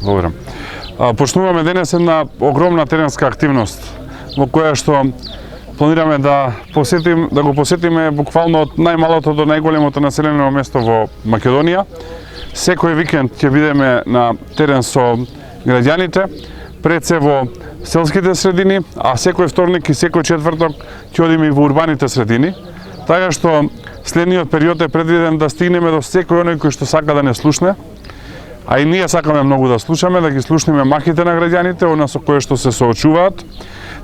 Благодарам. Почнуваме денес една огромна теренска активност во која што планираме да го посетиме буквално од најмалото до најголемото населено место во Македонија. Секој викенд ќе бидеме на терен со граѓаните, пред се во селските средини, а секој вторник и секој четврток ќе одиме и во урбаните средини. Така што следниот период е предвиден да стигнеме до секој оној кој што сака да не слушне, а и ние сакаме многу да слушаме, да ги слушнеме махите на граѓаните, она со кое што се соочуваат.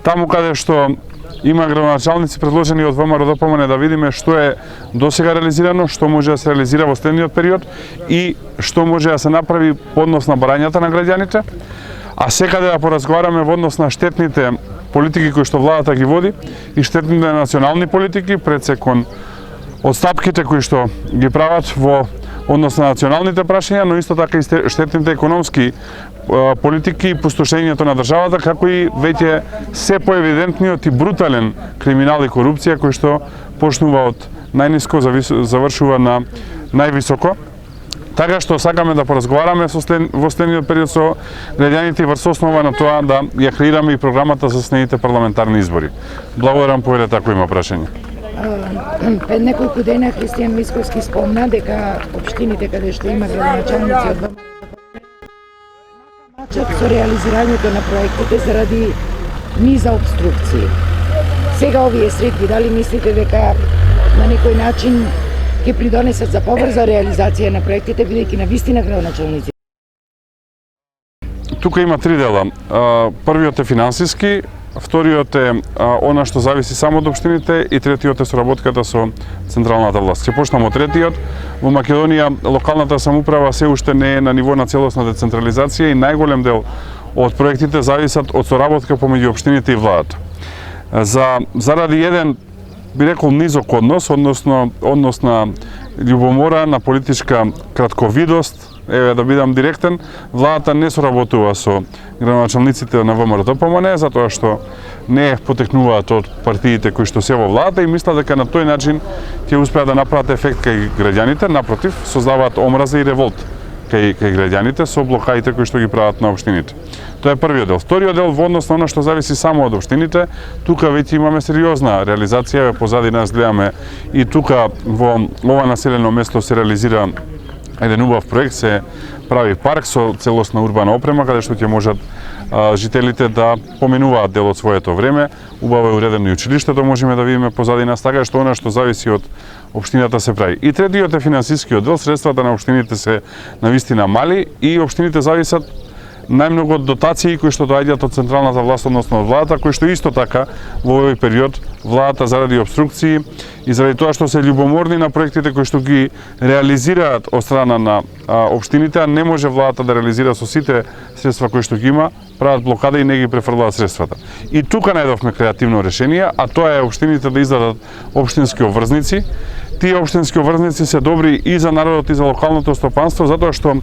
Таму каде што има градоначалници предложени од ВМРО-ДПМН да видиме што е досега реализирано, што може да се реализира во следниот период и што може да се направи по однос на барањата на граѓаните, а секаде да поразговараме во однос на штетните политики кои што владата ги води и штетните национални политики, пред се кон одстапките кои што ги прават во однос на националните прашања, но исто така и штетните економски политики и пустошењето на државата, како и веќе се поевидентниот и брутален криминал и корупција кој што почнува од најниско, завршува на највисоко. Така што сакаме да поразговараме во следниот период со граѓаните и врз основа на тоа да ја креираме и програмата за следните парламентарни избори. Благодарам, повелете ако има прашање. Пред неколку дена Христијан Мисковски спомна дека општините каде што има градоначалници од мачат со реализирањето на проектите заради низа обструкции. Сега овие средби, дали мислите дека на некој начин ќе придонесат за побрза реализација на проектите, бидејќи на вистина градоначалници? Тука има три дела. Првиот е финансиски, вториот е она што зависи само од општините и третиот е соработката со централната власт. Ќе почнам од третиот. Во Македонија локалната самоуправа се уште не е на ниво на целосна децентрализација и најголем дел од проектите зависат од соработка помеѓу општините и владата. Заради еден, би рекол, низок однос на љубомора, на политичка кратковидост, да бидам директен, владата не соработува со градоначалниците на ВМРО-ДПМН, затоа што не потекнуваат од партиите кои што се во владата и мислат дека на тој начин ќе успеат да направат ефект кај граѓаните, напротив, создаваат омраза и револт кај граѓаните со блокаите кои што ги прават на општините. Тоа е првиот дел. Вториот дел во однос на она што зависи само од општините, тука веќе имаме сериозна реализација, позади нас гледаме и тука во ова населено место се реализира еден убав проект, се прави парк со целосна урбана опрема, каде што ќе можат жителите да поминуваат дел од своето време. Убаво е уредено и училиштето, можеме да видиме позади нас, така што она што зависи од општината се прави. И третиот е финансискиот дел, средствата на општините се навистина мали и општините зависат најмногу од дотации кои што доаѓаат од централната власт, односно од владата, кои што исто така во овој период владата заради обструкции и заради тоа што се љубоморни на проектите кои што ги реализираат од страна на општините, а не може владата да реализира со сите средства кои што ги има, прават блокада и не ги префрлаат средствата. И тука најдовме креативно решение, а тоа е општините да издадат општински обврзници. Тие општински обврзници се добри и за народот и за локалното стопанство, затоа што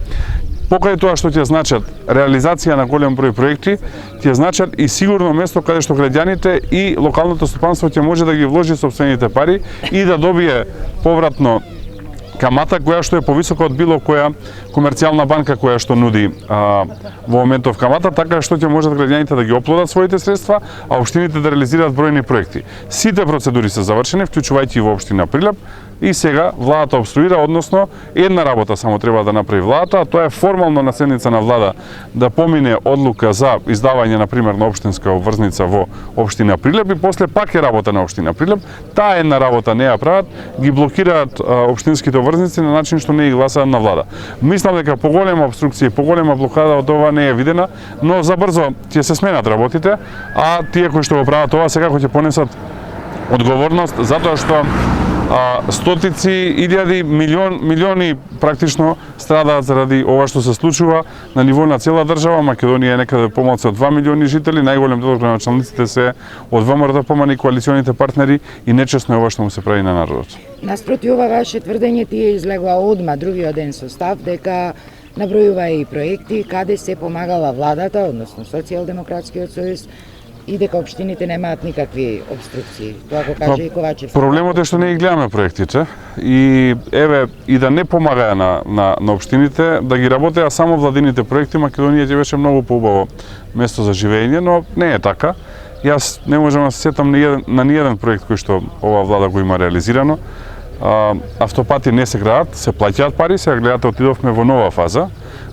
покрај тоа што ќе значат реализација на голем број проекти, ќе значат и сигурно место каде што граѓаните и локалното стопанство ќе може да ги вложи сопствените пари и да добие повратно камата која што е повисока од било која комерцијална банка која што нуди во моментов камата, така што ќе можат граѓаните да ги оплодат своите средства, а општините да реализираат бројни проекти. Сите процедури се завршени, вклучувајќи и во општина Прилеп, и сега владата обструира, односно една работа само треба да направи владата, а тоа е формално на седница на влада да помине одлука за издавање на пример на општинска обврзница во општина Прилеп и после пак е работа на општина Прилеп. Таа една работа не ја прават, ги блокираат општинските обврзници на начин што не ги гласаат на влада. Мислам дека поголема обструкција и поголема блокада од ова не е видена, но забрзо ќе се сменат работите, а тие кои што го прават ова секако ќе понесат одговорност затоа што стотици, илјади, милиони практично страдаат заради ова што се случува на ниво на цела држава. Македонија е некаде помалку од 2 милиони жители, најголем дел од градоначалниците се од ВМРО-ДПМН и коалиционите партнери и нечесно е ова што му се прави на народот. Наспроти ова ваше тврдење тие излегува одма другиот ден со став дека набројува и проекти каде се помагала владата, односно Социјалдемократскиот сојуз, и дека општините немаат никакви обструкции. Тоа го каже и Ковачевски. Проблемот е што не ги гледаме проектите и еве и да не помагаја на општините да ги работеа само владините проекти, Македонија ќе беше многу поубаво место за живење, но не е така. Јас не можам да се сетам на ниеден проект кој што оваа влада го има реализирано. Автопати не се градат, се плаќаат пари, сега гледате отидовме во нова фаза.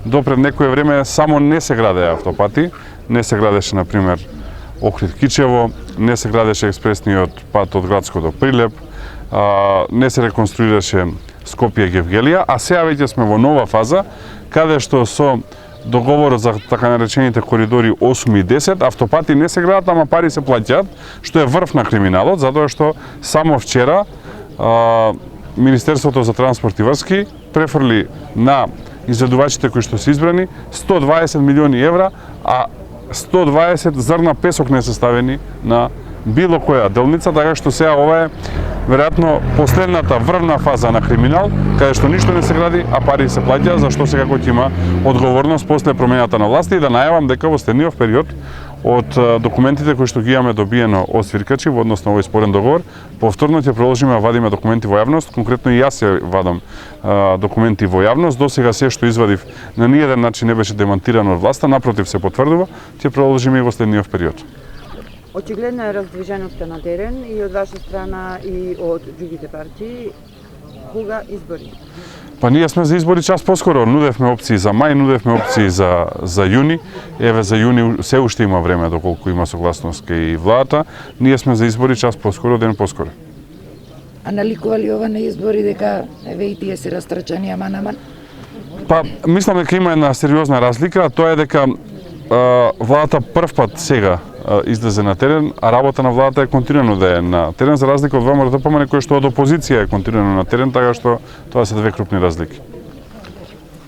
Допред некое време само не се градеа автопати, не се градеше на пример Охрид-Кичево, не се градеше експресниот пат од Градско до Прилеп, не се реконструираше Скопје-Гевгелија, а сега веќе сме во нова фаза, каде што со договорот за така наречените коридори 8 и 10, автопати не се градат, ама пари се плаќаат, што е врв на криминалот, затоа што само вчера Министерството за транспорт и врски префрли на изведувачите кои што се избрани 120 милиони евра, а 120 зрна песок не се ставени на било која делница, така што сега ова е веројатно последната врвна фаза на криминал, каде што ништо не се гради, а пари се плаќаат, зашто сега кој ќе има одговорност после промената на власти, и да најавам дека во следниот период од документите кои што ги имаме добиено од свиркачи во однос на овој спорен договор, повторно ќе продолжиме да вадиме документи во јавност, конкретно и јас ја вадам документи во јавност. До сега се што извадив на ниеден начин не беше демонтирано од власта, напротив се потврдува, ќе продолжиме и во следниот период. Очигледна е раздвиженоста на терен и од ваша страна и од другите партии. Кога избори? Па ние сме за избори час поскоро, нудевме опции за мај, нудевме опции за јуни. Еве за јуни се уште има време доколку има согласност кај владата. Ние сме за избори час поскоро, ден поскоро. А наликува ли ова на избори дека еве и тие се растрчани аман? Па мислам дека има една сериозна разлика, а тоа е дека владата прв пат сега излезе на терен, а работа на владата е континуирано да е на терен, за разлика од ВМРО-ДПМН кој што од опозиција е континуирано на терен, така што тоа се две крупни разлики.